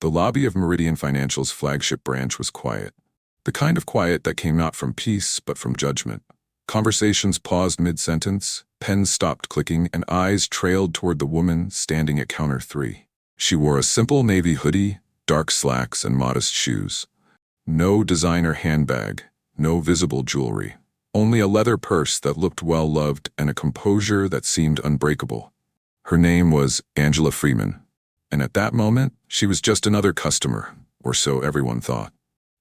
The lobby of Meridian Financial's flagship branch was quiet. The kind of quiet that came not from peace, but from judgment. Conversations paused mid-sentence, pens stopped clicking, and eyes trailed toward the woman standing at counter 3. She wore a simple navy hoodie, dark slacks, and modest shoes. No designer handbag, no visible jewelry. Only a leather purse that looked well-loved and a composure that seemed unbreakable. Her name was Angela Freeman, and at that moment, she was just another customer, or so everyone thought.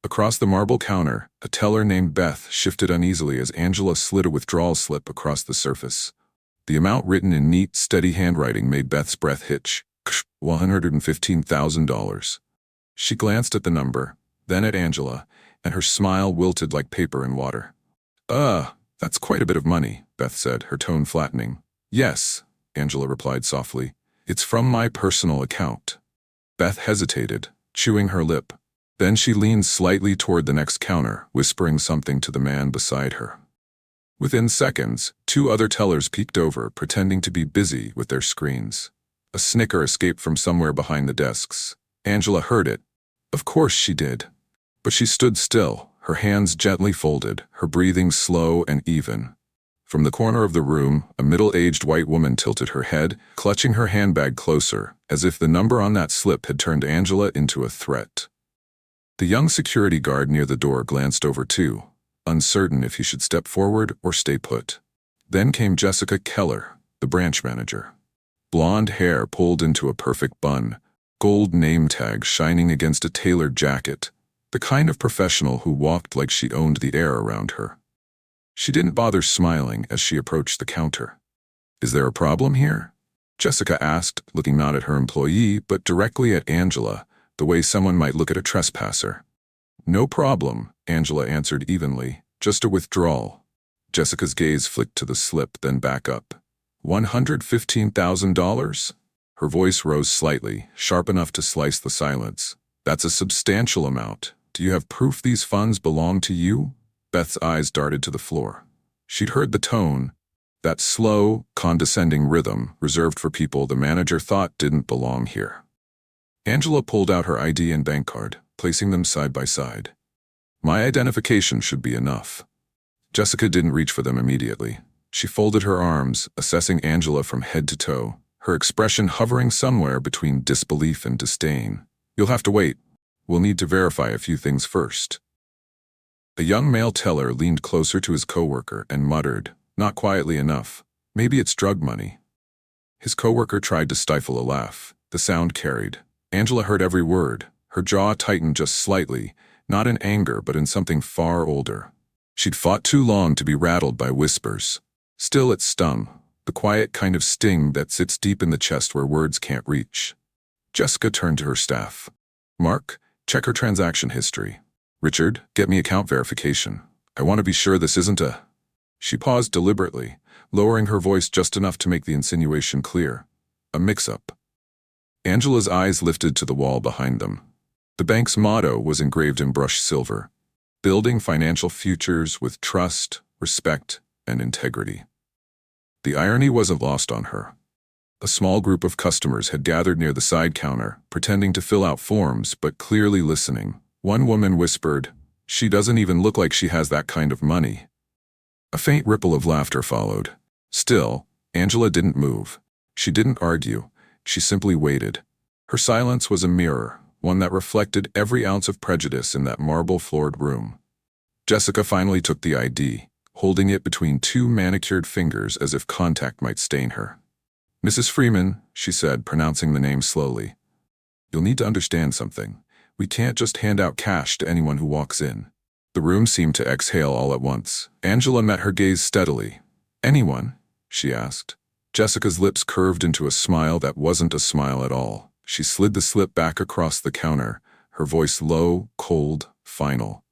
Across the marble counter, a teller named Beth shifted uneasily as Angela slid a withdrawal slip across the surface. The amount written in neat, steady handwriting made Beth's breath hitch. $115,000. She glanced at the number, then at Angela, and her smile wilted like paper in water. That's quite a bit of money, Beth said, her tone flattening. Yes, Angela replied softly. It's from my personal account. Beth hesitated, chewing her lip. Then she leaned slightly toward the next counter, whispering something to the man beside her. Within seconds, 2 other tellers peeked over, pretending to be busy with their screens. A snicker escaped from somewhere behind the desks. Angela heard it. Of course she did. But she stood still, her hands gently folded, her breathing slow and even. From the corner of the room, a middle-aged white woman tilted her head, clutching her handbag closer, as if the number on that slip had turned Angela into a threat. The young security guard near the door glanced over too, uncertain if he should step forward or stay put. Then came Jessica Keller, the branch manager. Blonde hair pulled into a perfect bun, gold name tag shining against a tailored jacket, the kind of professional who walked like she owned the air around her. She didn't bother smiling as she approached the counter. Is there a problem here? Jessica asked, looking not at her employee, but directly at Angela, the way someone might look at a trespasser. No problem, Angela answered evenly, just a withdrawal. Jessica's gaze flicked to the slip, then back up. $115,000? Her voice rose slightly, sharp enough to slice the silence. That's a substantial amount. Do you have proof these funds belong to you? Beth's eyes darted to the floor. She'd heard the tone, that slow, condescending rhythm reserved for people the manager thought didn't belong here. Angela pulled out her ID and bank card, placing them side by side. My identification should be enough. Jessica didn't reach for them immediately. She folded her arms, assessing Angela from head to toe, her expression hovering somewhere between disbelief and disdain. You'll have to wait. We'll need to verify a few things first. A young male teller leaned closer to his coworker and muttered, not quietly enough, maybe it's drug money. His coworker tried to stifle a laugh. The sound carried. Angela heard every word. Her jaw tightened just slightly, not in anger but in something far older. She'd fought too long to be rattled by whispers. Still it stung, the quiet kind of sting that sits deep in the chest where words can't reach. Jessica turned to her staff. Mark, check her transaction history. Richard, get me account verification. I want to be sure this isn't a... She paused deliberately, lowering her voice just enough to make the insinuation clear. A mix-up. Angela's eyes lifted to the wall behind them. The bank's motto was engraved in brushed silver, building financial futures with trust, respect, and integrity. The irony wasn't lost on her. A small group of customers had gathered near the side counter, pretending to fill out forms but clearly listening. One woman whispered, "She doesn't even look like she has that kind of money." A faint ripple of laughter followed. Still, Angela didn't move. She didn't argue. She simply waited. Her silence was a mirror, one that reflected every ounce of prejudice in that marble-floored room. Jessica finally took the ID, holding it between 2 manicured fingers as if contact might stain her. "Mrs. Freeman," she said, pronouncing the name slowly. "You'll need to understand something. We can't just hand out cash to anyone who walks in." The room seemed to exhale all at once. Angela met her gaze steadily. "Anyone?" she asked. Jessica's lips curved into a smile that wasn't a smile at all. She slid the slip back across the counter, her voice low, cold, final.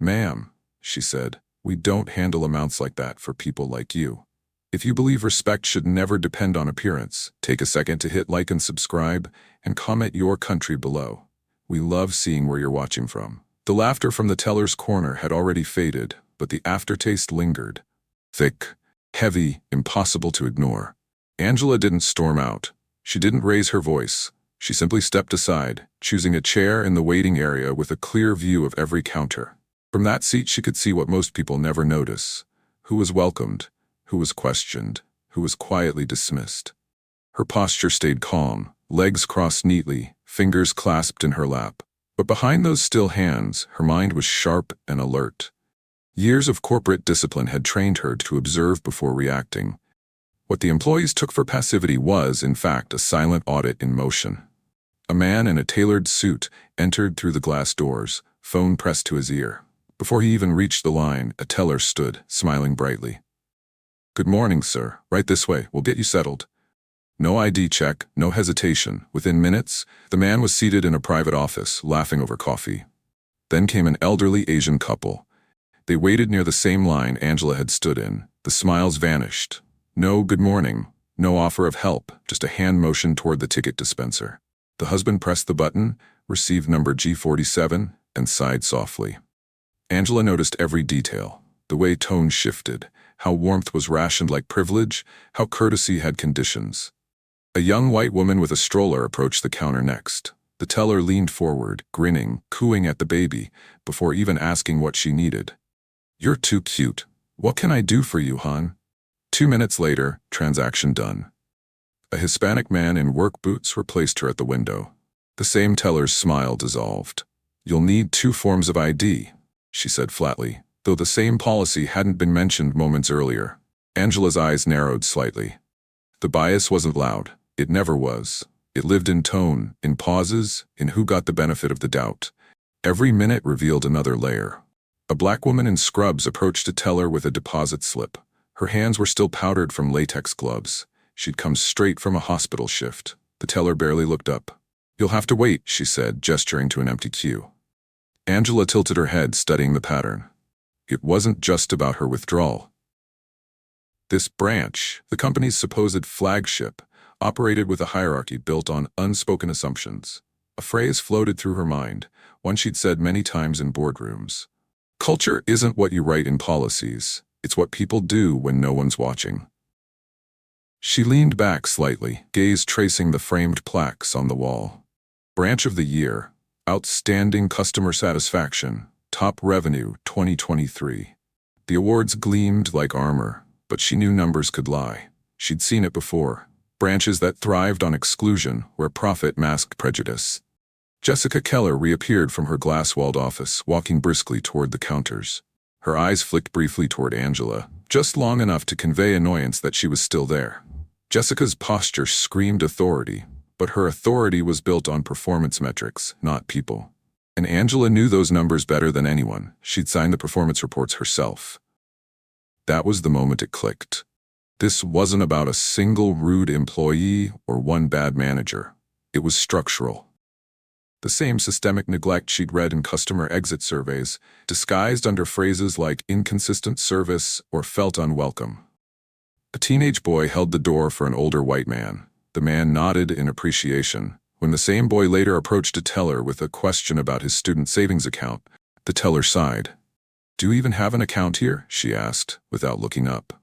"Ma'am," she said, "we don't handle amounts like that for people like you. If you believe respect should never depend on appearance, take a second to hit like and subscribe, and comment your country below. We love seeing where you're watching from." The laughter from the teller's corner had already faded, but the aftertaste lingered. Thick, heavy, impossible to ignore. Angela didn't storm out. She didn't raise her voice. She simply stepped aside, choosing a chair in the waiting area with a clear view of every counter. From that seat she could see what most people never notice: who was welcomed, who was questioned, who was quietly dismissed. Her posture stayed calm, legs crossed neatly, fingers clasped in her lap. But behind those still hands, her mind was sharp and alert. Years of corporate discipline had trained her to observe before reacting. What the employees took for passivity was, in fact, a silent audit in motion. A man in a tailored suit entered through the glass doors, phone pressed to his ear. Before he even reached the line, a teller stood, smiling brightly. "Good morning, sir. Right this way. We'll get you settled." No ID check, no hesitation. Within minutes, the man was seated in a private office, laughing over coffee. Then came an elderly Asian couple. They waited near the same line Angela had stood in. The smiles vanished. No good morning, no offer of help, just a hand motion toward the ticket dispenser. The husband pressed the button, received number G47, and sighed softly. Angela noticed every detail: the way tone shifted, how warmth was rationed like privilege, how courtesy had conditions. A young white woman with a stroller approached the counter next. The teller leaned forward, grinning, cooing at the baby, before even asking what she needed. "You're too cute. What can I do for you, hon?" 2 minutes later, transaction done. A Hispanic man in work boots replaced her at the window. The same teller's smile dissolved. "You'll need 2 forms of ID, she said flatly, though the same policy hadn't been mentioned moments earlier. Angela's eyes narrowed slightly. The bias wasn't loud. It never was. It lived in tone, in pauses, in who got the benefit of the doubt. Every minute revealed another layer. A black woman in scrubs approached a teller with a deposit slip. Her hands were still powdered from latex gloves. She'd come straight from a hospital shift. The teller barely looked up. "You'll have to wait," she said, gesturing to an empty queue. Angela tilted her head, studying the pattern. It wasn't just about her withdrawal. This branch, the company's supposed flagship, operated with a hierarchy built on unspoken assumptions. A phrase floated through her mind, one she'd said many times in boardrooms. "Culture isn't what you write in policies. It's what people do when no one's watching." She leaned back slightly, gaze tracing the framed plaques on the wall. Branch of the Year, Outstanding Customer Satisfaction, Top Revenue 2023. The awards gleamed like armor, but she knew numbers could lie. She'd seen it before. Branches that thrived on exclusion, where profit masked prejudice. Jessica Keller reappeared from her glass-walled office, walking briskly toward the counters. Her eyes flicked briefly toward Angela, just long enough to convey annoyance that she was still there. Jessica's posture screamed authority, but her authority was built on performance metrics, not people. And Angela knew those numbers better than anyone. She'd signed the performance reports herself. That was the moment it clicked. This wasn't about a single rude employee or one bad manager. It was structural. The same systemic neglect she'd read in customer exit surveys, disguised under phrases like inconsistent service or felt unwelcome. A teenage boy held the door for an older white man. The man nodded in appreciation. When the same boy later approached a teller with a question about his student savings account, the teller sighed. "Do you even have an account here?" she asked, without looking up.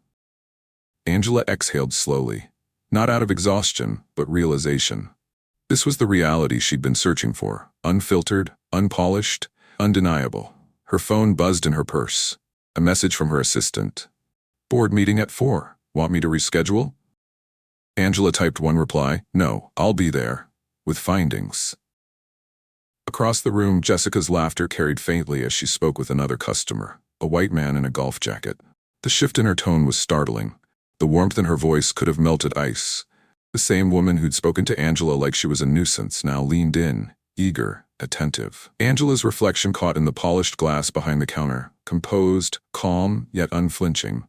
Angela exhaled slowly, not out of exhaustion, but realization. This was the reality she'd been searching for, unfiltered, unpolished, undeniable. Her phone buzzed in her purse. A message from her assistant. "Board meeting at 4. Want me to reschedule?" Angela typed one reply, "No, I'll be there," with findings. Across the room, Jessica's laughter carried faintly as she spoke with another customer, a white man in a golf jacket. The shift in her tone was startling. The warmth in her voice could have melted ice. The same woman who'd spoken to Angela like she was a nuisance now leaned in, eager, attentive. Angela's reflection caught in the polished glass behind the counter, composed, calm, yet unflinching.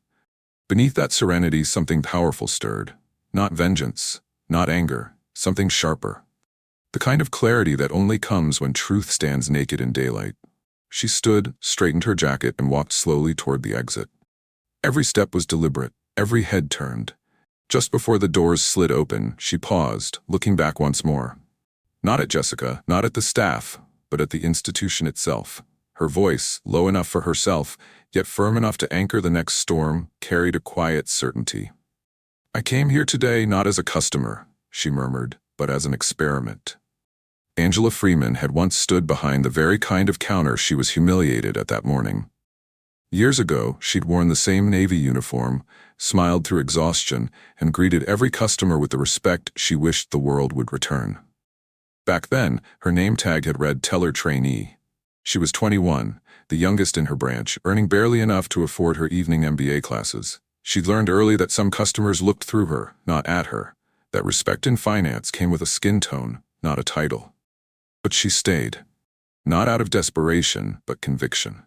Beneath that serenity, something powerful stirred. Not vengeance, not anger, something sharper. The kind of clarity that only comes when truth stands naked in daylight. She stood, straightened her jacket, and walked slowly toward the exit. Every step was deliberate, every head turned. Just before the doors slid open, she paused, looking back once more. Not at Jessica, not at the staff, but at the institution itself. Her voice, low enough for herself, yet firm enough to anchor the next storm, carried a quiet certainty. "I came here today not as a customer," she murmured, "but as an experiment. Angela Freeman had once stood behind the very kind of counter she was humiliated at that morning. Years ago, she'd worn the same Navy uniform, smiled through exhaustion, and greeted every customer with the respect she wished the world would return. Back then, her name tag had read teller trainee. She was 21, the youngest in her branch, earning barely enough to afford her evening MBA classes. She'd learned early that some customers looked through her, not at her, that respect in finance came with a skin tone, not a title. But she stayed. Not out of desperation, but conviction.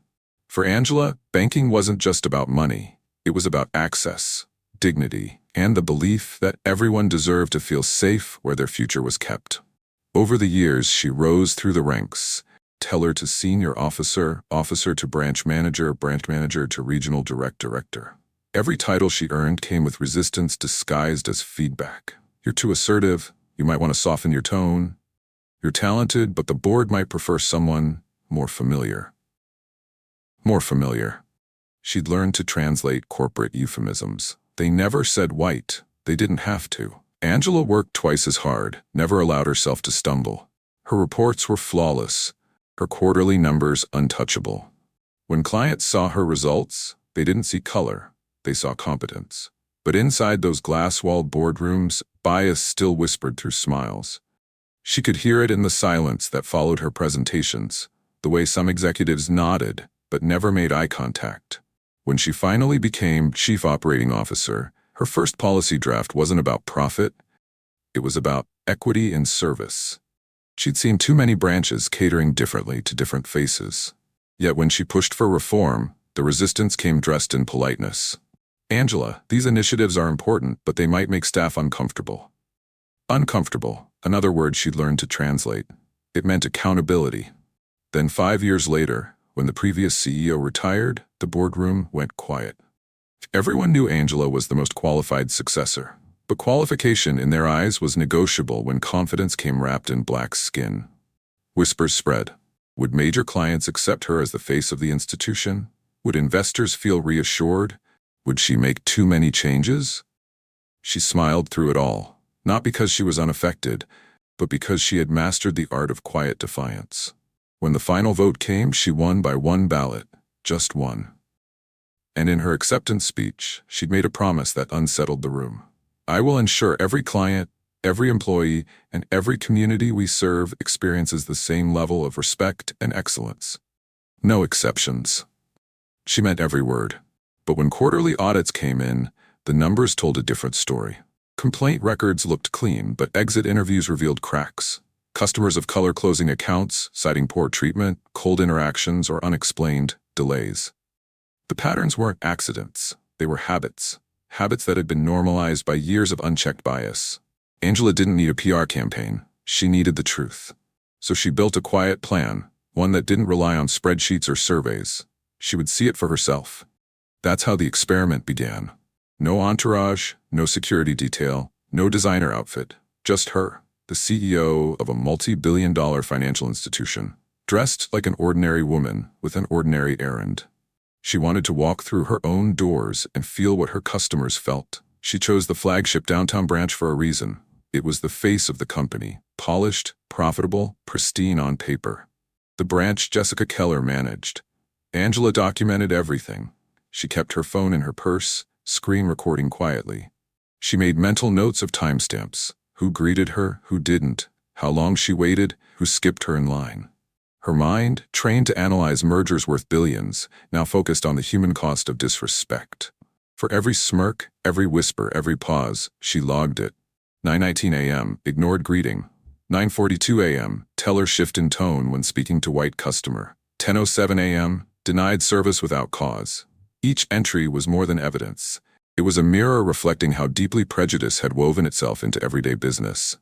For Angela, banking wasn't just about money. It was about access, dignity, and the belief that everyone deserved to feel safe where their future was kept. Over the years, she rose through the ranks, teller to senior officer, officer to branch manager to regional director. Every title she earned came with resistance disguised as feedback. You're too assertive. You might want to soften your tone. You're talented, but the board might prefer someone more familiar. More familiar. She'd learned to translate corporate euphemisms. They never said white. They didn't have to. Angela worked twice as hard, never allowed herself to stumble. Her reports were flawless, her quarterly numbers untouchable. When clients saw her results, they didn't see color, they saw competence. But inside those glass-walled boardrooms, bias still whispered through smiles. She could hear it in the silence that followed her presentations, the way some executives nodded but never made eye contact. When she finally became Chief Operating Officer, her first policy draft wasn't about profit, it was about equity in service. She'd seen too many branches catering differently to different faces. Yet when she pushed for reform, the resistance came dressed in politeness. Angela, these initiatives are important, but they might make staff uncomfortable. Uncomfortable, another word she'd learned to translate. It meant accountability. Then 5 years later, when the previous CEO retired, the boardroom went quiet. Everyone knew Angela was the most qualified successor, but qualification in their eyes was negotiable when confidence came wrapped in black skin. Whispers spread. Would major clients accept her as the face of the institution? Would investors feel reassured? Would she make too many changes? She smiled through it all, not because she was unaffected, but because she had mastered the art of quiet defiance. When the final vote came, she won by one ballot, just one. And in her acceptance speech, she'd made a promise that unsettled the room. I will ensure every client, every employee, and every community we serve experiences the same level of respect and excellence. No exceptions. She meant every word. But when quarterly audits came in, the numbers told a different story. Complaint records looked clean, but exit interviews revealed cracks. Customers of color closing accounts, citing poor treatment, cold interactions, or unexplained delays. The patterns weren't accidents, they were habits. Habits that had been normalized by years of unchecked bias. Angela didn't need a PR campaign, she needed the truth. So she built a quiet plan, one that didn't rely on spreadsheets or surveys. She would see it for herself. That's how the experiment began. No entourage, no security detail, no designer outfit, just her, the CEO of a multi-billion-dollar financial institution, dressed like an ordinary woman with an ordinary errand. She wanted to walk through her own doors and feel what her customers felt. She chose the flagship downtown branch for a reason. It was the face of the company, polished, profitable, pristine on paper. The branch Jessica Keller managed. Angela documented everything. She kept her phone in her purse, screen recording quietly. She made mental notes of timestamps. Who greeted her, who didn't, how long she waited, who skipped her in line. Her mind, trained to analyze mergers worth billions, now focused on the human cost of disrespect. For every smirk, every whisper, every pause, she logged it. 9:19 a.m., ignored greeting. 9:42 a.m., teller shift in tone when speaking to white customer. 10:07 a.m., denied service without cause. Each entry was more than evidence. It was a mirror reflecting how deeply prejudice had woven itself into everyday business.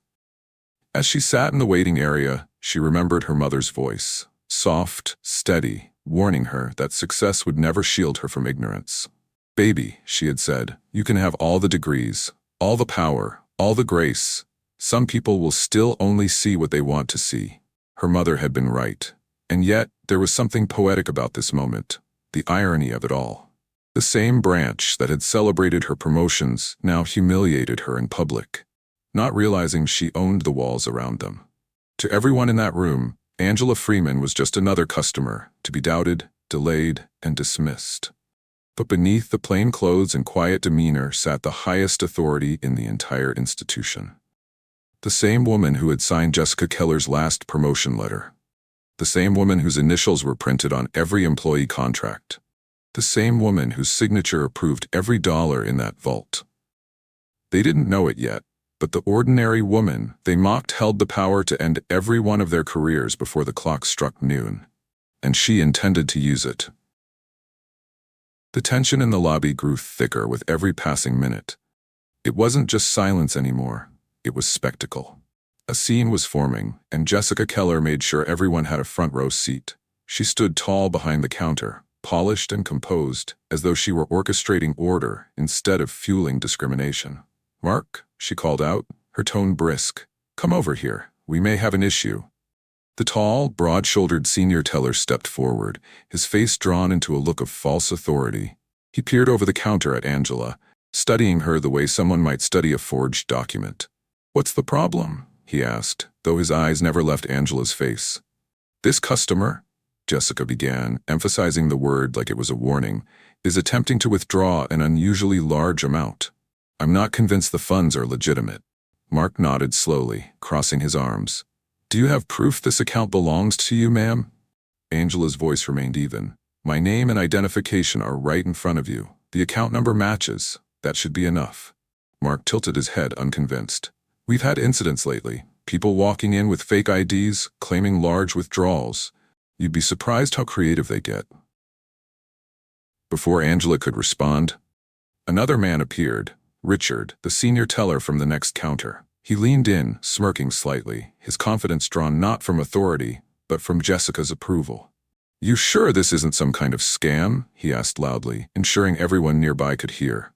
As she sat in the waiting area, she remembered her mother's voice, soft, steady, warning her that success would never shield her from ignorance. Baby, she had said, you can have all the degrees, all the power, all the grace. Some people will still only see what they want to see. Her mother had been right. And yet, there was something poetic about this moment, the irony of it all. The same branch that had celebrated her promotions now humiliated her in public, not realizing she owned the walls around them. To everyone in that room, Angela Freeman was just another customer, to be doubted, delayed, and dismissed. But beneath the plain clothes and quiet demeanor sat the highest authority in the entire institution. The same woman who had signed Jessica Keller's last promotion letter. The same woman whose initials were printed on every employee contract. The same woman whose signature approved every dollar in that vault. They didn't know it yet, but the ordinary woman they mocked held the power to end every one of their careers before the clock struck noon. And she intended to use it. The tension in the lobby grew thicker with every passing minute. It wasn't just silence anymore, it was spectacle. A scene was forming, and Jessica Keller made sure everyone had a front row seat. She stood tall behind the counter, polished and composed, as though she were orchestrating order instead of fueling discrimination. "Mark," she called out, her tone brisk, "come over here, we may have an issue." The tall, broad-shouldered senior teller stepped forward, his face drawn into a look of false authority. He peered over the counter at Angela, studying her the way someone might study a forged document. "What's the problem?" he asked, though his eyes never left Angela's face. "This customer," Jessica began, emphasizing the word like it was a warning, "is attempting to withdraw an unusually large amount. I'm not convinced the funds are legitimate." Mark nodded slowly, crossing his arms. "Do you have proof this account belongs to you, ma'am?" Angela's voice remained even. "My name and identification are right in front of you. The account number matches. That should be enough." Mark tilted his head, unconvinced. "We've had incidents lately. People walking in with fake IDs, claiming large withdrawals. You'd be surprised how creative they get." Before Angela could respond, another man appeared, Richard, the senior teller from the next counter. He leaned in, smirking slightly, his confidence drawn not from authority, but from Jessica's approval. "You sure this isn't some kind of scam?" he asked loudly, ensuring everyone nearby could hear.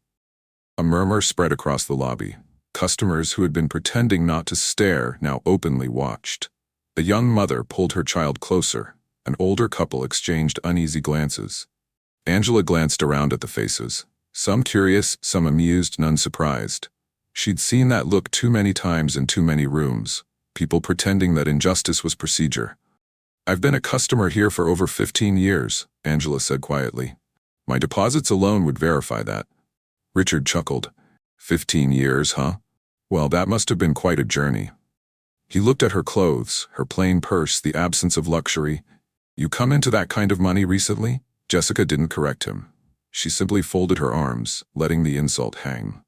A murmur spread across the lobby. Customers who had been pretending not to stare now openly watched. A young mother pulled her child closer. An older couple exchanged uneasy glances. Angela glanced around at the faces. Some curious, some amused, none surprised. She'd seen that look too many times in too many rooms, people pretending that injustice was procedure. "I've been a customer here for over 15 years, Angela said quietly. "My deposits alone would verify that." Richard chuckled. 15 years, huh? Well, that must have been quite a journey. He looked at her clothes, her plain purse, the absence of luxury. "You come into that kind of money recently?" Jessica didn't correct him. She simply folded her arms, letting the insult hang.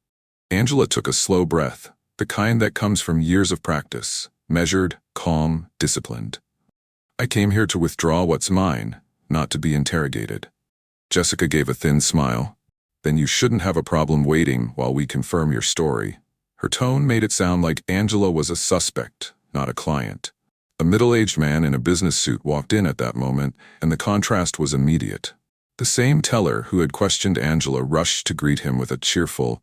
Angela took a slow breath, the kind that comes from years of practice, measured, calm, disciplined. "I came here to withdraw what's mine, not to be interrogated." Jessica gave a thin smile. "Then you shouldn't have a problem waiting while we confirm your story." Her tone made it sound like Angela was a suspect, not a client. A middle-aged man in a business suit walked in at that moment, and the contrast was immediate. The same teller who had questioned Angela rushed to greet him with a cheerful,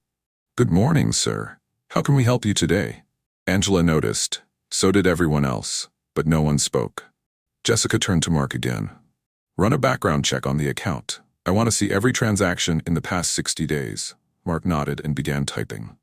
"Good morning, sir. How can we help you today?" Angela noticed. So did everyone else, but no one spoke. Jessica turned to Mark again. "Run a background check on the account. I want to see every transaction in the past 60 days. Mark nodded and began typing.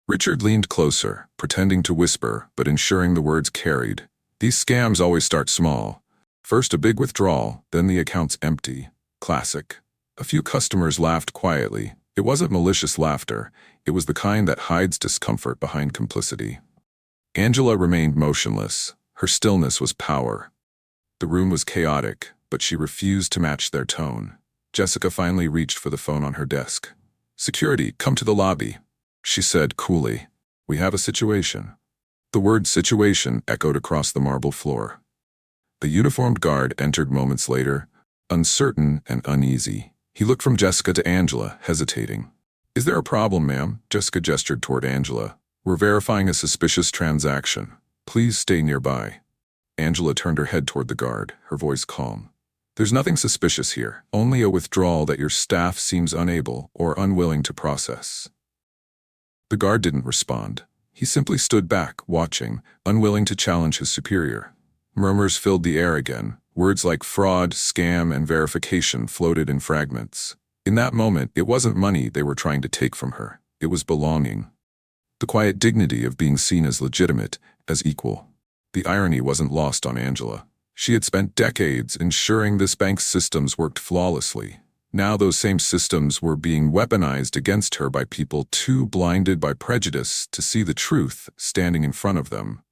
Richard leaned closer, pretending to whisper, but ensuring the words carried. "These scams always start small. First a big withdrawal, then the account's empty. Classic." A few customers laughed quietly. It wasn't malicious laughter. It was the kind that hides discomfort behind complicity. Angela remained motionless. Her stillness was power. The room was chaotic, but she refused to match their tone. Jessica finally reached for the phone on her desk. "Security, come to the lobby," she said coolly. "We have a situation." The word situation echoed across the marble floor. The uniformed guard entered moments later, uncertain and uneasy. He looked from Jessica to Angela, hesitating. "Is there a problem, ma'am?" Jessica gestured toward Angela. "We're verifying a suspicious transaction. Please stay nearby." Angela turned her head toward the guard, her voice calm. "There's nothing suspicious here, only a withdrawal that your staff seems unable or unwilling to process." The guard didn't respond. He simply stood back, watching, unwilling to challenge his superior. Murmurs filled the air again. Words like fraud, scam, and verification floated in fragments. In that moment, it wasn't money they were trying to take from her. It was belonging. The quiet dignity of being seen as legitimate, as equal. The irony wasn't lost on Angela. She had spent decades ensuring this bank's systems worked flawlessly. Now those same systems were being weaponized against her by people too blinded by prejudice to see the truth standing in front of them.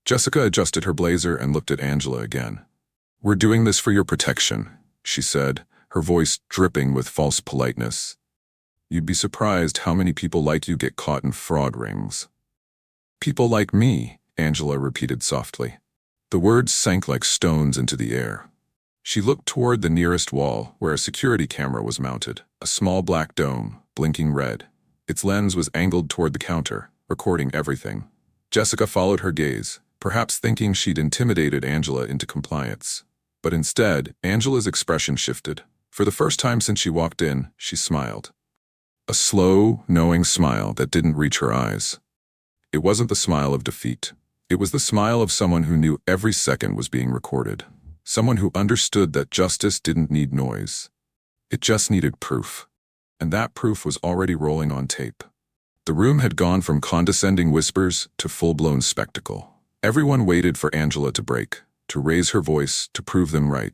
Jessica adjusted her blazer and looked at Angela again. "We're doing this for your protection," she said, her voice dripping with false politeness. "You'd be surprised how many people like you get caught in fraud rings." "People like me," Angela repeated softly. The words sank like stones into the air. She looked toward the nearest wall, where a security camera was mounted, a small black dome, blinking red. Its lens was angled toward the counter, recording everything. Jessica followed her gaze, perhaps thinking she'd intimidated Angela into compliance. But instead, Angela's expression shifted. For the first time since she walked in, she smiled. A slow, knowing smile that didn't reach her eyes. It wasn't the smile of defeat. It was the smile of someone who knew every second was being recorded. Someone who understood that justice didn't need noise. It just needed proof. And that proof was already rolling on tape. The room had gone from condescending whispers to full-blown spectacle. Everyone waited for Angela to break, to raise her voice, to prove them right.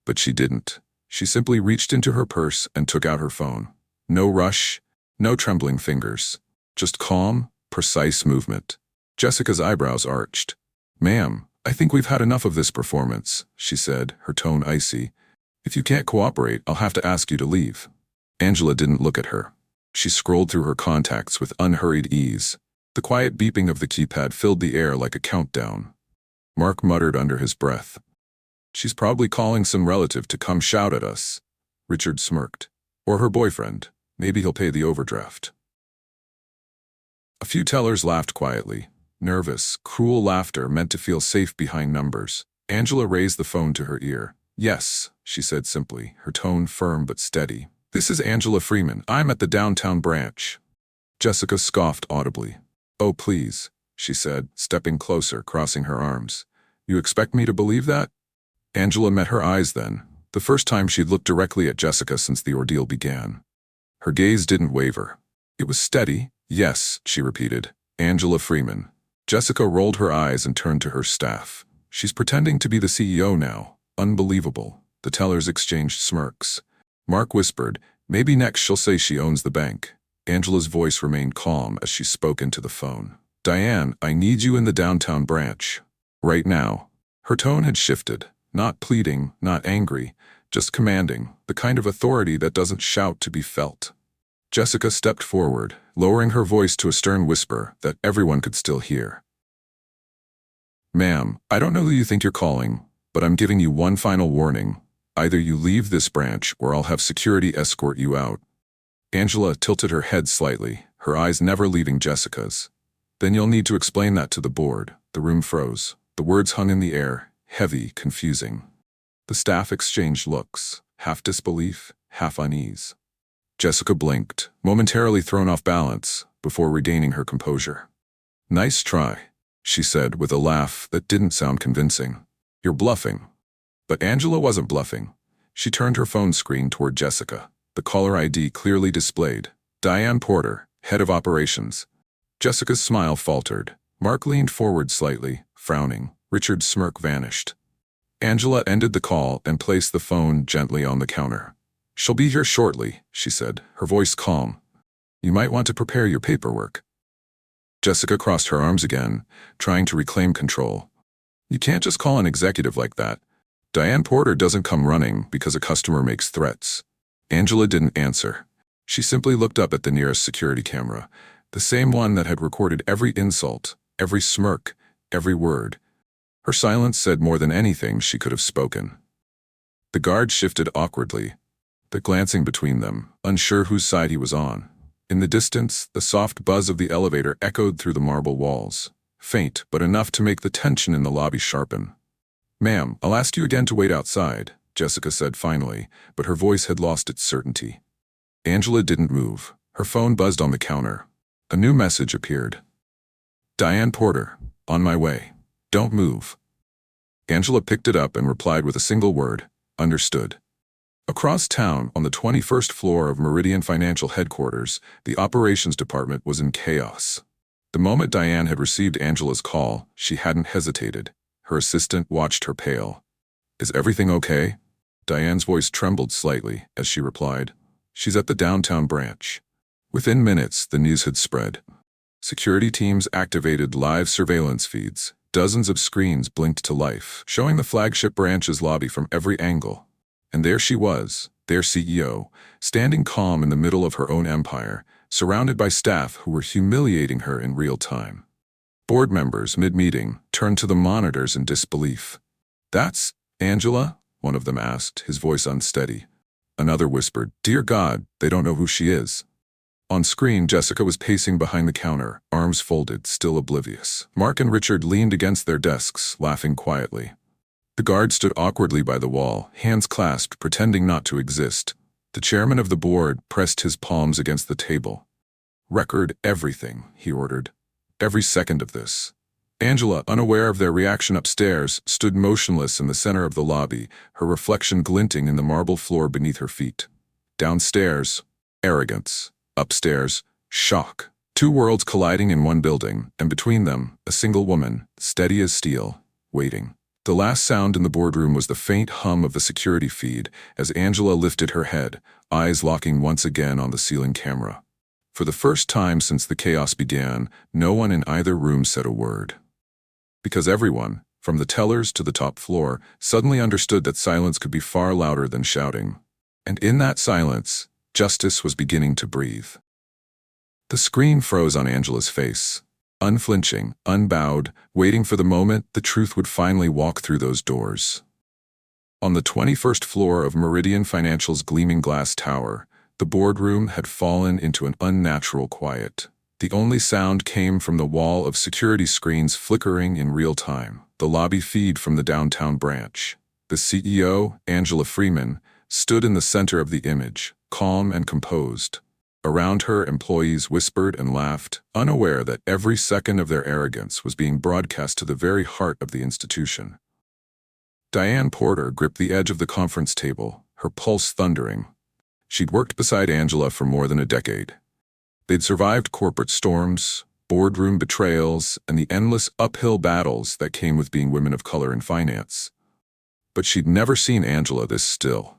But she didn't. She simply reached into her purse and took out her phone. No rush, no trembling fingers. Just calm, precise movement. Jessica's eyebrows arched. "Ma'am, I think we've had enough of this performance," she said, her tone icy. "If you can't cooperate, I'll have to ask you to leave." Angela didn't look at her. She scrolled through her contacts with unhurried ease. The quiet beeping of the keypad filled the air like a countdown. Mark muttered under his breath. "She's probably calling some relative to come shout at us." Richard smirked. "Or her boyfriend. Maybe he'll pay the overdraft." A few tellers laughed quietly. Nervous, cruel laughter meant to feel safe behind numbers. Angela raised the phone to her ear. "Yes," she said simply, her tone firm but steady. "This is Angela Freeman. I'm at the downtown branch." Jessica scoffed audibly. "Oh, please," she said, stepping closer, crossing her arms. "You expect me to believe that?" Angela met her eyes then, the first time she'd looked directly at Jessica since the ordeal began. Her gaze didn't waver. It was steady. "Yes," she repeated. "Angela Freeman." Jessica rolled her eyes and turned to her staff. "She's pretending to be the CEO now. Unbelievable." The tellers exchanged smirks. Mark whispered, "Maybe next she'll say she owns the bank." Angela's voice remained calm as she spoke into the phone. "Diane, I need you in the downtown branch. Right now." Her tone had shifted. Not pleading, not angry, just commanding, the kind of authority that doesn't shout to be felt. Jessica stepped forward, lowering her voice to a stern whisper that everyone could still hear. "Ma'am, I don't know who you think you're calling, but I'm giving you one final warning. Either you leave this branch or I'll have security escort you out." Angela tilted her head slightly, her eyes never leaving Jessica's. "Then you'll need to explain that to the board." The room froze. The words hung in the air, heavy, confusing. The staff exchanged looks, half disbelief, half unease. Jessica blinked, momentarily thrown off balance, before regaining her composure. "Nice try," she said with a laugh that didn't sound convincing. "You're bluffing." But Angela wasn't bluffing. She turned her phone screen toward Jessica, the caller ID clearly displayed. "Diane Porter, head of operations." Jessica's smile faltered. Mark leaned forward slightly, frowning. Richard's smirk vanished. Angela ended the call and placed the phone gently on the counter. "She'll be here shortly," she said, her voice calm. "You might want to prepare your paperwork." Jessica crossed her arms again, trying to reclaim control. "You can't just call an executive like that. Diane Porter doesn't come running because a customer makes threats." Angela didn't answer. She simply looked up at the nearest security camera, the same one that had recorded every insult, every smirk, every word. Her silence said more than anything she could have spoken. The guard shifted awkwardly, but glancing between them, unsure whose side he was on. In the distance, the soft buzz of the elevator echoed through the marble walls, faint but enough to make the tension in the lobby sharpen. "Ma'am, I'll ask you again to wait outside," Jessica said finally, but her voice had lost its certainty. Angela didn't move. Her phone buzzed on the counter. A new message appeared. "Diane Porter, on my way. Don't move." Angela picked it up and replied with a single word, "Understood." Across town, on the 21st floor of Meridian Financial Headquarters, the operations department was in chaos. The moment Diane had received Angela's call, she hadn't hesitated. Her assistant watched her pale. "Is everything okay?" Diane's voice trembled slightly as she replied, "She's at the downtown branch." Within minutes, the news had spread. Security teams activated live surveillance feeds. Dozens of screens blinked to life, showing the flagship branch's lobby from every angle. And there she was, their CEO, standing calm in the middle of her own empire, surrounded by staff who were humiliating her in real time. Board members, mid-meeting, turned to the monitors in disbelief. "That's Angela?" one of them asked, his voice unsteady. Another whispered, "Dear God, they don't know who she is." On screen, Jessica was pacing behind the counter, arms folded, still oblivious. Mark and Richard leaned against their desks, laughing quietly. The guard stood awkwardly by the wall, hands clasped, pretending not to exist. The chairman of the board pressed his palms against the table. "Record everything," he ordered. "Every second of this." Angela, unaware of their reaction upstairs, stood motionless in the center of the lobby, her reflection glinting in the marble floor beneath her feet. Downstairs, arrogance. Upstairs, shock. Two worlds colliding in one building, and between them, a single woman, steady as steel, waiting. The last sound in the boardroom was the faint hum of the security feed as Angela lifted her head, eyes locking once again on the ceiling camera. For the first time since the chaos began, no one in either room said a word. Because everyone, from the tellers to the top floor, suddenly understood that silence could be far louder than shouting. And in that silence, justice was beginning to breathe. The screen froze on Angela's face. Unflinching, unbowed, waiting for the moment the truth would finally walk through those doors. On the 21st floor of Meridian Financial's gleaming glass tower, the boardroom had fallen into an unnatural quiet. The only sound came from the wall of security screens flickering in real time, the lobby feed from the downtown branch. The CEO, Angela Freeman, stood in the center of the image, calm and composed. Around her, employees whispered and laughed, unaware that every second of their arrogance was being broadcast to the very heart of the institution. Diane Porter gripped the edge of the conference table, her pulse thundering. She'd worked beside Angela for more than a decade. They'd survived corporate storms, boardroom betrayals, and the endless uphill battles that came with being women of color in finance. But she'd never seen Angela this still.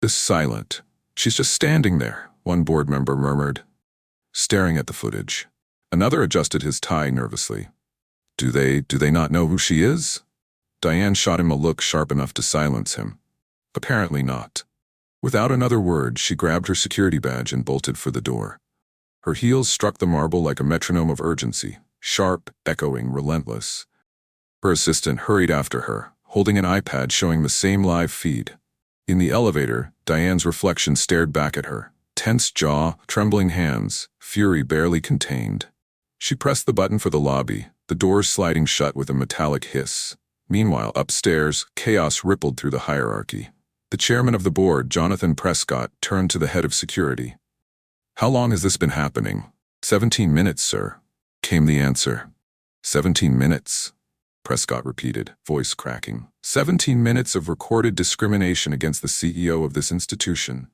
This silent. "She's just standing there," one board member murmured, staring at the footage. Another adjusted his tie nervously. Do they not know who she is?" Diane shot him a look sharp enough to silence him. Apparently not. Without another word, she grabbed her security badge and bolted for the door. Her heels struck the marble like a metronome of urgency, sharp, echoing, relentless. Her assistant hurried after her, holding an iPad showing the same live feed. In the elevator, Diane's reflection stared back at her, tense jaw, trembling hands, fury barely contained. She pressed the button for the lobby, the doors sliding shut with a metallic hiss. Meanwhile, upstairs, chaos rippled through the hierarchy. The chairman of the board, Jonathan Prescott, turned to the head of security. "How long has this been happening?" 17 minutes, sir," came the answer. 17 minutes, Prescott repeated, voice cracking. 17 minutes of recorded discrimination against the CEO of this institution.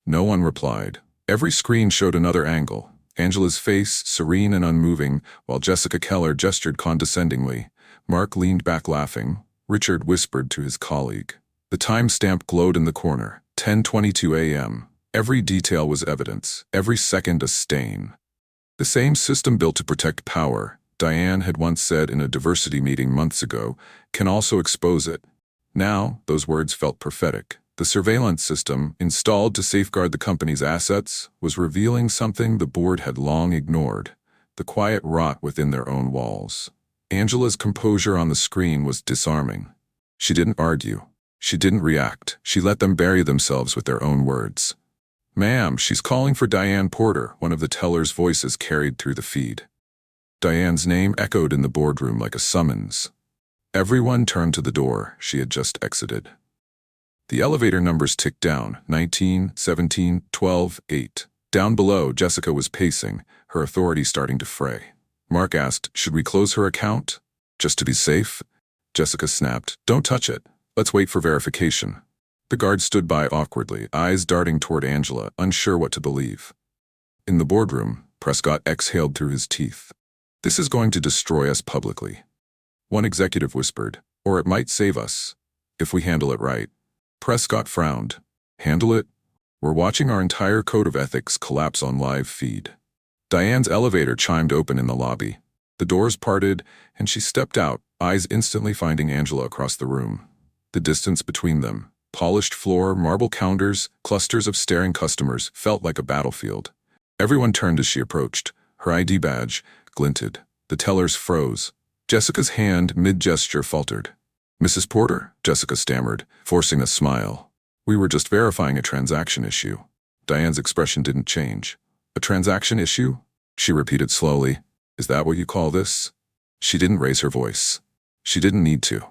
No one replied. Every screen showed another angle. Angela's face, serene and unmoving, while Jessica Keller gestured condescendingly. Mark leaned back laughing. Richard whispered to his colleague. The timestamp glowed in the corner, 10:22 a.m. Every detail was evidence, every second a stain. The same system built to protect power, Diane had once said in a diversity meeting months ago, can also expose it. Now, those words felt prophetic. The surveillance system, installed to safeguard the company's assets, was revealing something the board had long ignored, the quiet rot within their own walls. Angela's composure on the screen was disarming. She didn't argue. She didn't react. She let them bury themselves with their own words. "Ma'am, she's calling for Diane Porter," one of the teller's voices carried through the feed. Diane's name echoed in the boardroom like a summons. Everyone turned to the door she had just exited. The elevator numbers ticked down, 19, 17, 12, 8. Down below, Jessica was pacing, her authority starting to fray. Mark asked, "Should we close her account? Just to be safe?" Jessica snapped, "Don't touch it. Let's wait for verification." The guard stood by awkwardly, eyes darting toward Angela, unsure what to believe. In the boardroom, Prescott exhaled through his teeth. "This is going to destroy us publicly." One executive whispered, "Or it might save us, if we handle it right." Prescott frowned. "Handle it? We're watching our entire code of ethics collapse on live feed." Diane's elevator chimed open in the lobby. The doors parted, and she stepped out, eyes instantly finding Angela across the room. The distance between them, polished floor, marble counters, clusters of staring customers, felt like a battlefield. Everyone turned as she approached. Her ID badge glinted. The tellers froze. Jessica's hand, mid-gesture, faltered. "Mrs. Porter," Jessica stammered, forcing a smile. "We were just verifying a transaction issue." Diane's expression didn't change. "A transaction issue?" she repeated slowly. "Is that what you call this?" She didn't raise her voice. She didn't need to.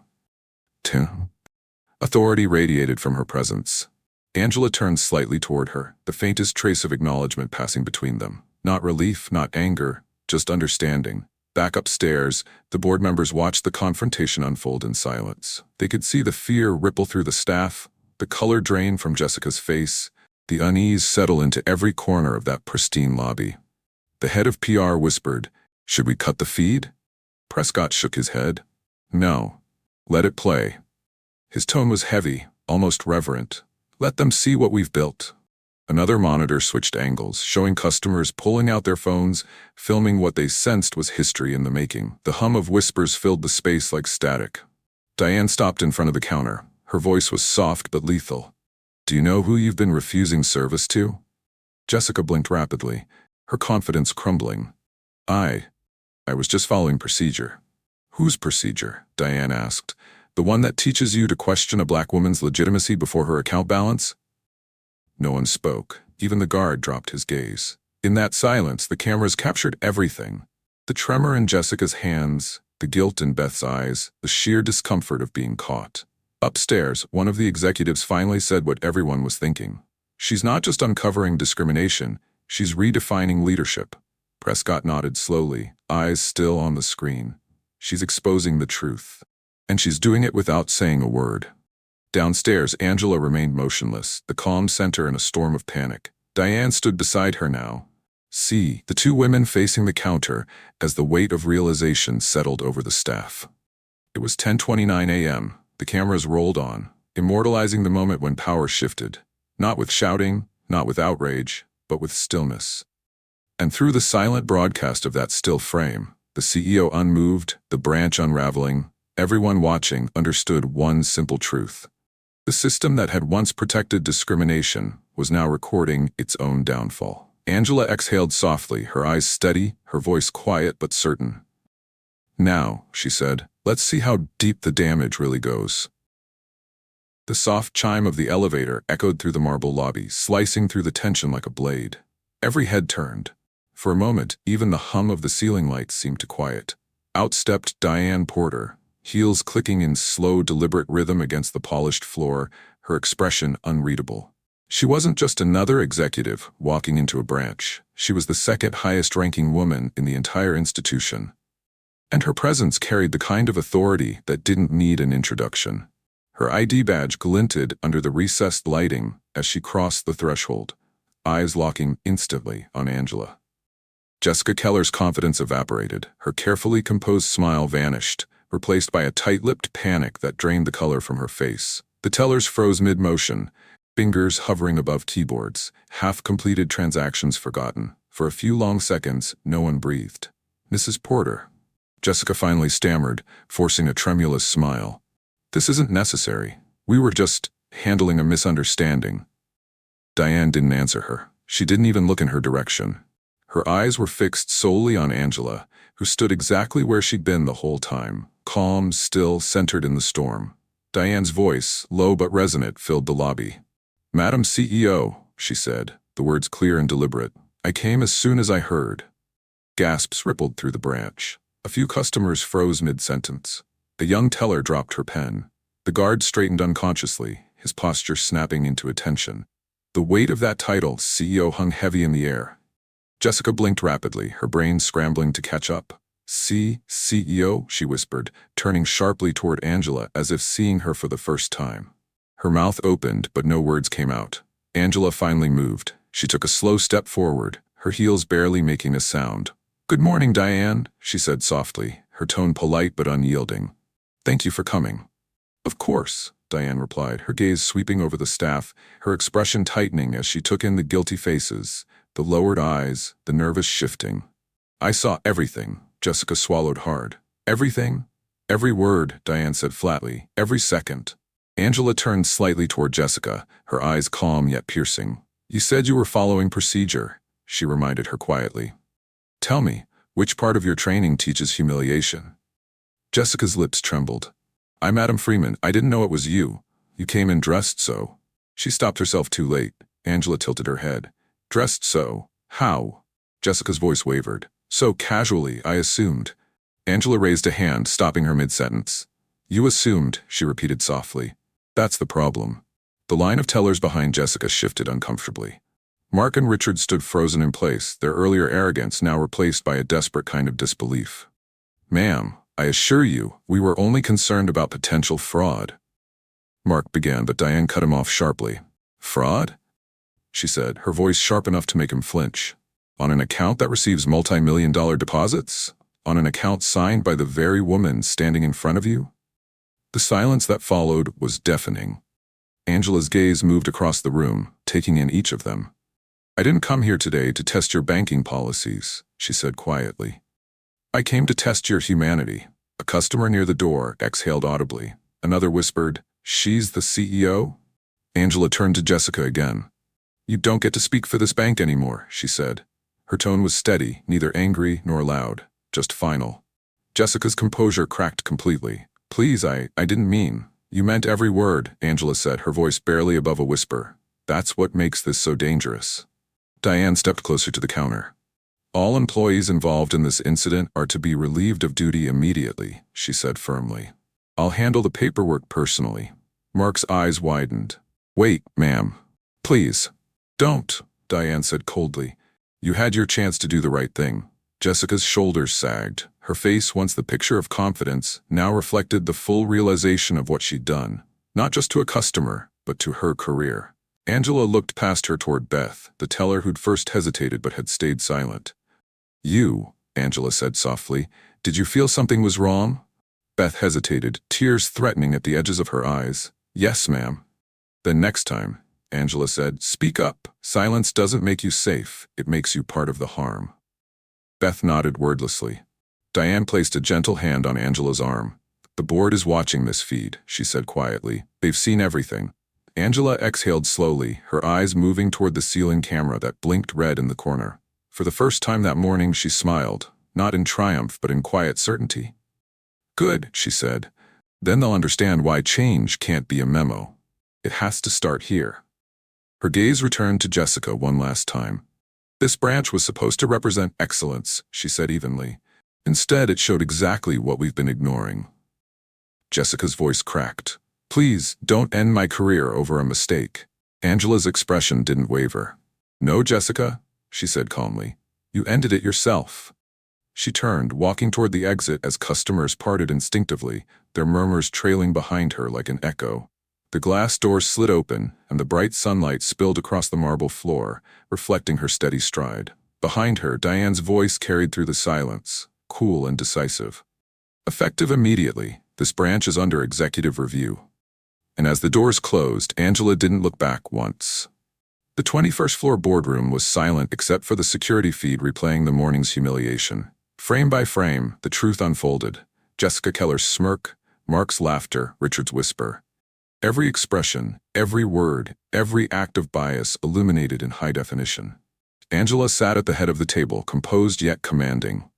Authority radiated from her presence. Angela turned slightly toward her, the faintest trace of acknowledgement passing between them. Not relief, not anger, just understanding. Back upstairs, the board members watched the confrontation unfold in silence. They could see the fear ripple through the staff, the color drain from Jessica's face, the unease settle into every corner of that pristine lobby. The head of PR whispered, "Should we cut the feed?" Prescott shook his head. "No. Let it play." His tone was heavy, almost reverent. "Let them see what we've built." Another monitor switched angles, showing customers pulling out their phones, filming what they sensed was history in the making. The hum of whispers filled the space like static. Diane stopped in front of the counter. Her voice was soft but lethal. "Do you know who you've been refusing service to?" Jessica blinked rapidly, her confidence crumbling. I was just following procedure." "Whose procedure?" Diane asked. "The one that teaches you to question a black woman's legitimacy before her account balance?" No one spoke. Even the guard dropped his gaze. In that silence, the cameras captured everything. The tremor in Jessica's hands, the guilt in Beth's eyes, the sheer discomfort of being caught. Upstairs, one of the executives finally said what everyone was thinking. "She's not just uncovering discrimination, she's redefining leadership." Prescott nodded slowly, eyes still on the screen. "She's exposing the truth. And she's doing it without saying a word." Downstairs, Angela remained motionless, the calm center in a storm of panic. Diane stood beside her now. See, the two women facing the counter as the weight of realization settled over the staff. It was 10:29 a.m. The cameras rolled on, immortalizing the moment when power shifted. Not with shouting, not with outrage, but with stillness. And through the silent broadcast of that still frame, the CEO unmoved, the branch unraveling, everyone watching understood one simple truth. The system that had once protected discrimination was now recording its own downfall. Angela exhaled softly, her eyes steady, her voice quiet but certain. "Now," she said, "let's see how deep the damage really goes." The soft chime of the elevator echoed through the marble lobby, slicing through the tension like a blade. Every head turned. For a moment, even the hum of the ceiling lights seemed to quiet. Out stepped Diane Porter, heels clicking in slow, deliberate rhythm against the polished floor, her expression unreadable. She wasn't just another executive walking into a branch. She was the second highest-ranking woman in the entire institution. And her presence carried the kind of authority that didn't need an introduction. Her ID badge glinted under the recessed lighting as she crossed the threshold, eyes locking instantly on Angela. Jessica Keller's confidence evaporated. Her carefully composed smile vanished, replaced by a tight-lipped panic that drained the color from her face. The tellers froze mid-motion, fingers hovering above keyboards, half-completed transactions forgotten. For a few long seconds, no one breathed. "Mrs. Porter," Jessica finally stammered, forcing a tremulous smile. "This isn't necessary. We were just handling a misunderstanding." Diane didn't answer her. She didn't even look in her direction. Her eyes were fixed solely on Angela, who stood exactly where she'd been the whole time, calm, still, centered in the storm. Diane's voice, low but resonant, filled the lobby. "Madam CEO," she said, the words clear and deliberate, "I came as soon as I heard." Gasps rippled through the branch. A few customers froze mid-sentence. A young teller dropped her pen. The guard straightened unconsciously, his posture snapping into attention. The weight of that title, CEO, hung heavy in the air. Jessica blinked rapidly, her brain scrambling to catch up. "CEO?" she whispered, turning sharply toward Angela as if seeing her for the first time. Her mouth opened, but no words came out. Angela finally moved. She took a slow step forward, her heels barely making a sound. "Good morning, Diane," she said softly, her tone polite but unyielding. "Thank you for coming." "Of course," Diane replied, her gaze sweeping over the staff, her expression tightening as she took in the guilty faces, the lowered eyes, the nervous shifting. "I saw everything," Jessica swallowed hard. "Everything?" "Every word," Diane said flatly. "Every second." Angela turned slightly toward Jessica, her eyes calm yet piercing. "You said you were following procedure," she reminded her quietly. "Tell me, which part of your training teaches humiliation?" Jessica's lips trembled. "I'm Adam Freeman. I didn't know it was you. You came in dressed so." She stopped herself too late. Angela tilted her head. "Dressed so? How?" Jessica's voice wavered. "So casually, I assumed." Angela raised a hand, stopping her mid-sentence. "You assumed," she repeated softly. "That's the problem." The line of tellers behind Jessica shifted uncomfortably. Mark and Richard stood frozen in place, their earlier arrogance now replaced by a desperate kind of disbelief. "Ma'am, I assure you, we were only concerned about potential fraud." Mark began, but Diane cut him off sharply. "Fraud?" she said, her voice sharp enough to make him flinch. "On an account that receives multi-million-dollar deposits? On an account signed by the very woman standing in front of you?" The silence that followed was deafening. Angela's gaze moved across the room, taking in each of them. "I didn't come here today to test your banking policies," she said quietly. "I came to test your humanity." A customer near the door exhaled audibly. Another whispered, "She's the CEO?" Angela turned to Jessica again. "You don't get to speak for this bank anymore," she said. Her tone was steady, neither angry nor loud, just final. Jessica's composure cracked completely. "Please, I didn't mean." "You meant every word," Angela said, her voice barely above a whisper. "That's what makes this so dangerous." Diane stepped closer to the counter. "All employees involved in this incident are to be relieved of duty immediately," she said firmly. "I'll handle the paperwork personally." Mark's eyes widened. "Wait, ma'am. Please. Don't," Diane said coldly. "You had your chance to do the right thing." Jessica's shoulders sagged. Her face, once the picture of confidence, now reflected the full realization of what she'd done, not just to a customer, but to her career. Angela looked past her toward Beth, the teller who'd first hesitated but had stayed silent. "You," Angela said softly, "did you feel something was wrong?" Beth hesitated, tears threatening at the edges of her eyes. "Yes, ma'am." "Then next time," Angela said, "speak up. Silence doesn't make you safe, it makes you part of the harm." Beth nodded wordlessly. Diane placed a gentle hand on Angela's arm. "The board is watching this feed," she said quietly. "They've seen everything." Angela exhaled slowly, her eyes moving toward the ceiling camera that blinked red in the corner. For the first time that morning she smiled, not in triumph but in quiet certainty. "Good," she said. "Then they'll understand why change can't be a memo. It has to start here." Her gaze returned to Jessica one last time. "This branch was supposed to represent excellence," she said evenly. "Instead, it showed exactly what we've been ignoring." Jessica's voice cracked. "Please, don't end my career over a mistake." Angela's expression didn't waver. "No, Jessica," she said calmly. "You ended it yourself." She turned, walking toward the exit as customers parted instinctively, their murmurs trailing behind her like an echo. The glass door slid open, and the bright sunlight spilled across the marble floor, reflecting her steady stride. Behind her, Diane's voice carried through the silence, cool and decisive. "Effective immediately, this branch is under executive review." And as the doors closed, Angela didn't look back once. The 21st floor boardroom was silent except for the security feed replaying the morning's humiliation. Frame by frame, the truth unfolded. Jessica Keller's smirk, Mark's laughter, Richard's whisper. Every expression, every word, every act of bias illuminated in high definition. Angela sat at the head of the table, composed yet commanding.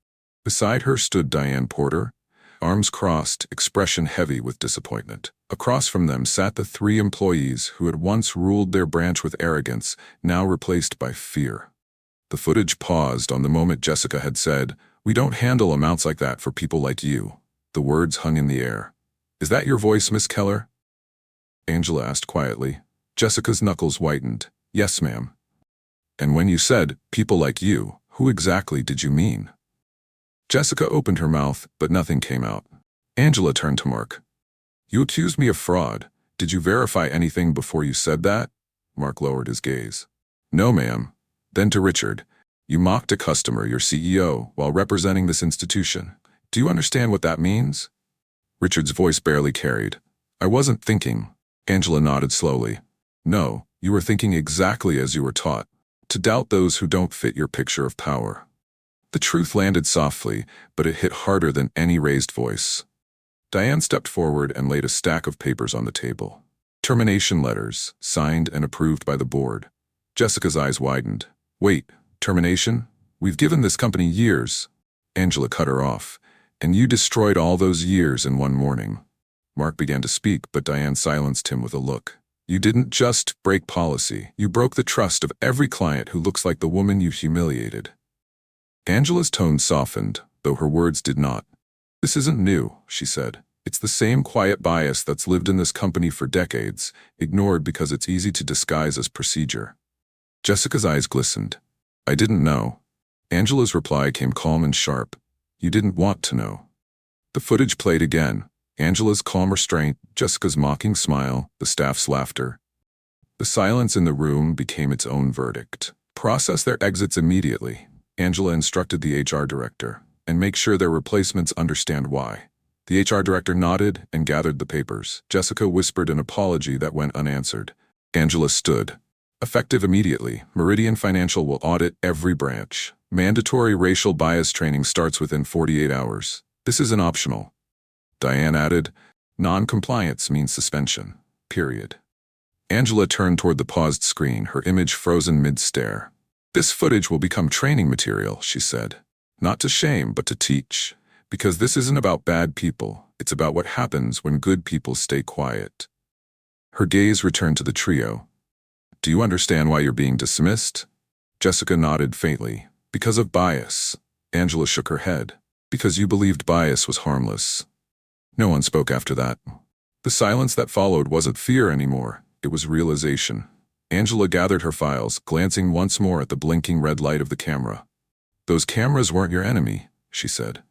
Beside her stood Diane Porter, arms crossed, expression heavy with disappointment. Across from them sat the three employees who had once ruled their branch with arrogance, now replaced by fear. The footage paused on the moment Jessica had said, "We don't handle amounts like that for people like you." The words hung in the air. "Is that your voice, Miss Keller?" Angela asked quietly. Jessica's knuckles whitened. "Yes, ma'am." "And when you said, 'people like you,' who exactly did you mean?" Jessica opened her mouth, but nothing came out. Angela turned to Mark. "You accused me of fraud. Did you verify anything before you said that?" Mark lowered his gaze. "No, ma'am." Then to Richard, "You mocked a customer, your CEO, while representing this institution. Do you understand what that means? Richard's voice barely carried. I wasn't thinking. Angela nodded slowly. No, you were thinking exactly as you were taught. To doubt those who don't fit your picture of power. The truth landed softly, but it hit harder than any raised voice. Diane stepped forward and laid a stack of papers on the table. Termination letters, signed and approved by the board. Jessica's eyes widened. Wait, termination? We've given this company years. Angela cut her off. And you destroyed all those years in one morning. Mark began to speak, but Diane silenced him with a look. You didn't just break policy. You broke the trust of every client who looks like the woman you humiliated. Angela's tone softened, though her words did not. This isn't new, she said. It's the same quiet bias that's lived in this company for decades, ignored because it's easy to disguise as procedure. Jessica's eyes glistened. I didn't know. Angela's reply came calm and sharp. You didn't want to know. The footage played again. Angela's calm restraint, Jessica's mocking smile, the staff's laughter. The silence in the room became its own verdict. Process their exits immediately, Angela instructed the HR director, and make sure their replacements understand why. The HR director nodded and gathered the papers. Jessica whispered an apology that went unanswered. Angela stood. Effective immediately, Meridian Financial will audit every branch. Mandatory racial bias training starts within 48 hours. This isn't optional. Diane added, non-compliance means suspension. Period. Angela turned toward the paused screen, her image frozen mid-stare. This footage will become training material, she said. Not to shame, but to teach. Because this isn't about bad people. It's about what happens when good people stay quiet. Her gaze returned to the trio. Do you understand why you're being dismissed? Jessica nodded faintly. Because of bias. Angela shook her head. Because you believed bias was harmless. No one spoke after that. The silence that followed wasn't fear anymore. It was realization. Angela gathered her files, glancing once more at the blinking red light of the camera. Those cameras weren't your enemy, she said.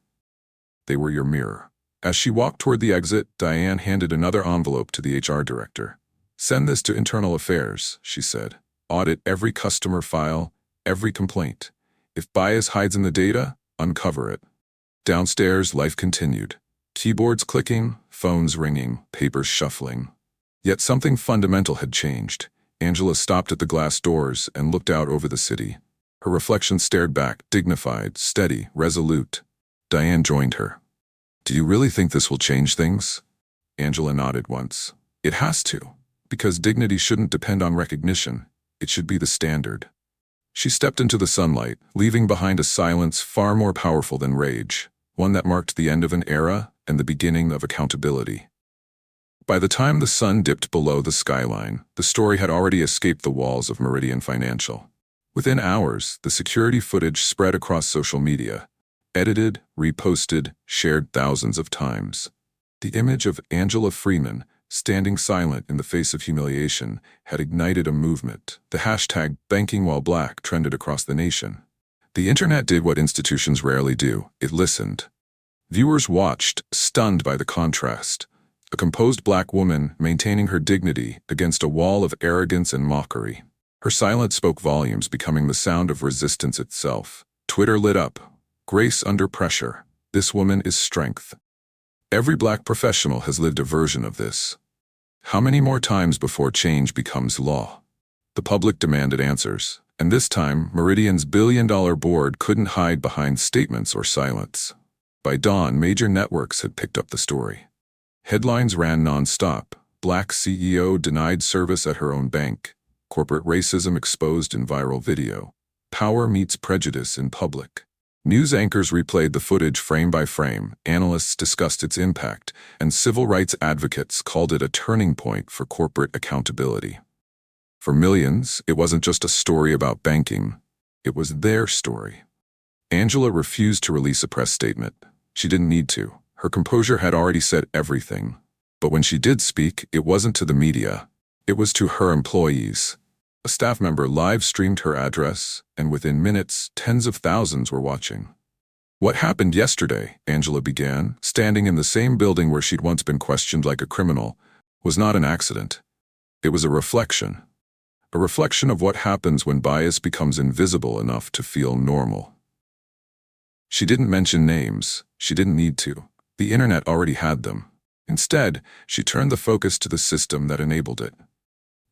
They were your mirror. As she walked toward the exit, Diane handed another envelope to the HR director. Send this to Internal Affairs, she said. Audit every customer file, every complaint. If bias hides in the data, uncover it. Downstairs, life continued. Keyboards clicking, phones ringing, papers shuffling. Yet something fundamental had changed. Angela stopped at the glass doors and looked out over the city. Her reflection stared back, dignified, steady, resolute. Diane joined her. Do you really think this will change things? Angela nodded once. It has to. Because dignity shouldn't depend on recognition. It should be the standard. She stepped into the sunlight, leaving behind a silence far more powerful than rage, one that marked the end of an era and the beginning of accountability. By the time the sun dipped below the skyline, the story had already escaped the walls of Meridian Financial. Within hours, the security footage spread across social media, edited, reposted, shared thousands of times. The image of Angela Freeman, standing silent in the face of humiliation, had ignited a movement. The hashtag #BankingWhileBlack trended across the nation. The internet did what institutions rarely do. It listened. Viewers watched, stunned by the contrast. A composed black woman maintaining her dignity against a wall of arrogance and mockery. Her silence spoke volumes, becoming the sound of resistance itself. Twitter lit up. Grace under pressure. This woman is strength. Every black professional has lived a version of this. How many more times before change becomes law? The public demanded answers, and this time, Meridian's billion-dollar board couldn't hide behind statements or silence. By dawn, major networks had picked up the story. Headlines ran non-stop. Black CEO denied service at her own bank. Corporate racism exposed in viral video. Power meets prejudice in public. News anchors replayed the footage frame by frame, analysts discussed its impact, and civil rights advocates called it a turning point for corporate accountability. For millions, it wasn't just a story about banking. It was their story. Angela refused to release a press statement. She didn't need to. Her composure had already said everything. But when she did speak, it wasn't to the media. It was to her employees. A staff member live-streamed her address, and within minutes, tens of thousands were watching. What happened yesterday, Angela began, standing in the same building where she'd once been questioned like a criminal, was not an accident. It was a reflection. A reflection of what happens when bias becomes invisible enough to feel normal. She didn't mention names. She didn't need to. The internet already had them. Instead, she turned the focus to the system that enabled it.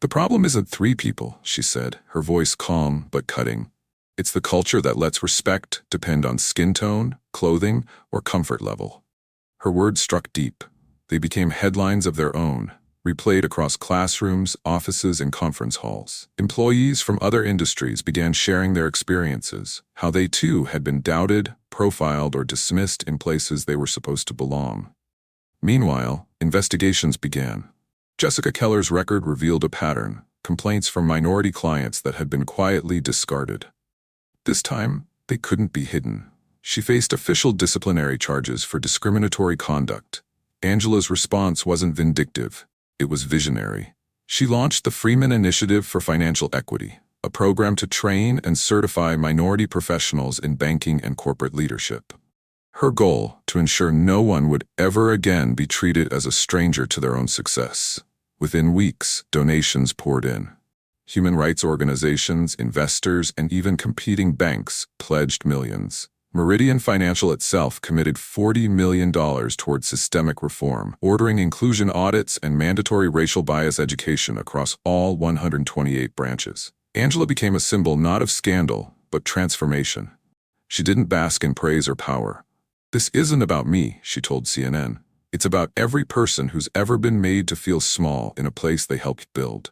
The problem isn't 3 people, she said, her voice calm but cutting. It's the culture that lets respect depend on skin tone, clothing, or comfort level. Her words struck deep. They became headlines of their own, replayed across classrooms, offices, and conference halls. Employees from other industries began sharing their experiences, how they too had been doubted, profiled, or dismissed in places they were supposed to belong. Meanwhile, investigations began. Jessica Keller's record revealed a pattern, complaints from minority clients that had been quietly discarded. This time, they couldn't be hidden. She faced official disciplinary charges for discriminatory conduct. Angela's response wasn't vindictive. It was visionary. She launched the Freeman Initiative for Financial Equity, a program to train and certify minority professionals in banking and corporate leadership. Her goal, to ensure no one would ever again be treated as a stranger to their own success. Within weeks, donations poured in. Human rights organizations, investors, and even competing banks pledged millions. Meridian Financial itself committed $40 million towards systemic reform, ordering inclusion audits and mandatory racial bias education across all 128 branches. Angela became a symbol not of scandal, but transformation. She didn't bask in praise or power. "This isn't about me," she told CNN. "It's about every person who's ever been made to feel small in a place they helped build."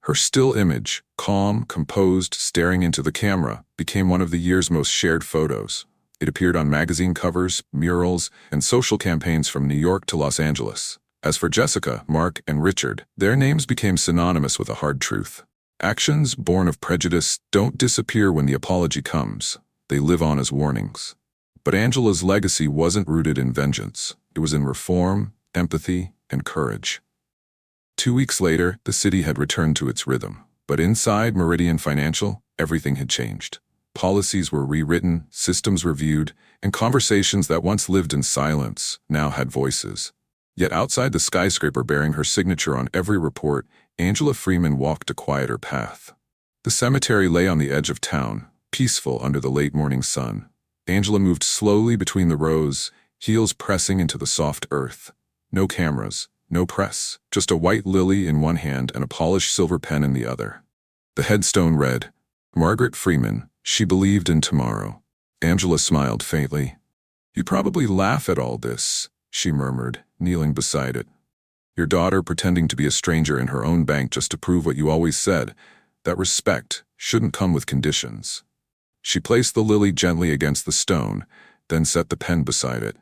Her still image, calm, composed, staring into the camera, became one of the year's most shared photos. It appeared on magazine covers, murals, and social campaigns from New York to Los Angeles. As for Jessica, Mark, and Richard, their names became synonymous with a hard truth. Actions born of prejudice don't disappear when the apology comes. They live on as warnings. But Angela's legacy wasn't rooted in vengeance. It was in reform, empathy, and courage. 2 weeks later, the city had returned to its rhythm. But inside Meridian Financial, everything had changed. Policies were rewritten, systems reviewed, and conversations that once lived in silence now had voices. Yet outside the skyscraper bearing her signature on every report, Angela Freeman walked a quieter path. The cemetery lay on the edge of town, peaceful under the late morning sun. Angela moved slowly between the rows, heels pressing into the soft earth. No cameras, no press, just a white lily in one hand and a polished silver pen in the other. The headstone read, "Margaret Freeman, she believed in tomorrow." Angela smiled faintly. "You probably laugh at all this," she murmured, kneeling beside it. "Your daughter pretending to be a stranger in her own bank just to prove what you always said, that respect shouldn't come with conditions." She placed the lily gently against the stone, then set the pen beside it.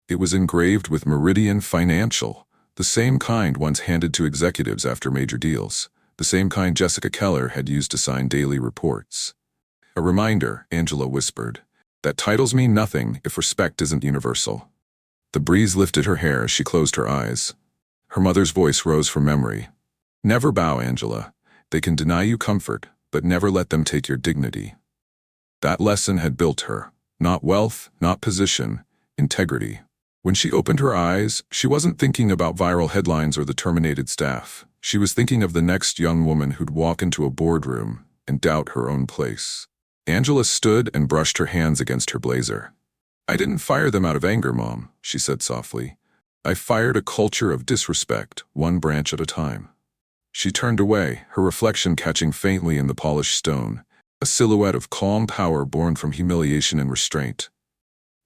It was engraved with Meridian Financial, the same kind once handed to executives after major deals, the same kind Jessica Keller had used to sign daily reports. "A reminder," Angela whispered, "that titles mean nothing if respect isn't universal." The breeze lifted her hair as she closed her eyes. Her mother's voice rose from memory. "Never bow, Angela. They can deny you comfort, but never let them take your dignity." That lesson had built her. Not wealth, not position, integrity. When she opened her eyes, she wasn't thinking about viral headlines or the terminated staff. She was thinking of the next young woman who'd walk into a boardroom and doubt her own place. Angela stood and brushed her hands against her blazer. "I didn't fire them out of anger, Mom," she said softly. "I fired a culture of disrespect, one branch at a time." She turned away, her reflection catching faintly in the polished stone, a silhouette of calm power born from humiliation and restraint.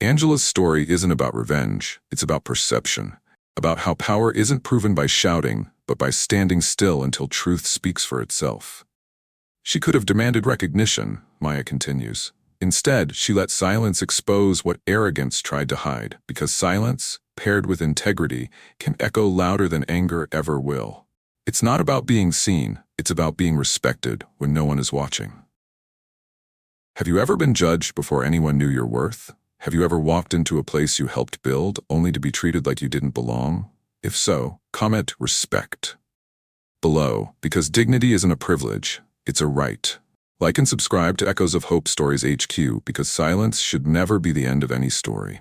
Angela's story isn't about revenge, it's about perception, about how power isn't proven by shouting, but by standing still until truth speaks for itself. She could have demanded recognition, Maya continues. Instead, she let silence expose what arrogance tried to hide, because silence, paired with integrity, can echo louder than anger ever will. It's not about being seen, it's about being respected when no one is watching. Have you ever been judged before anyone knew your worth? Have you ever walked into a place you helped build only to be treated like you didn't belong? If so, comment respect below, because dignity isn't a privilege, it's a right. Like and subscribe to Echoes of Hope Stories HQ, because silence should never be the end of any story.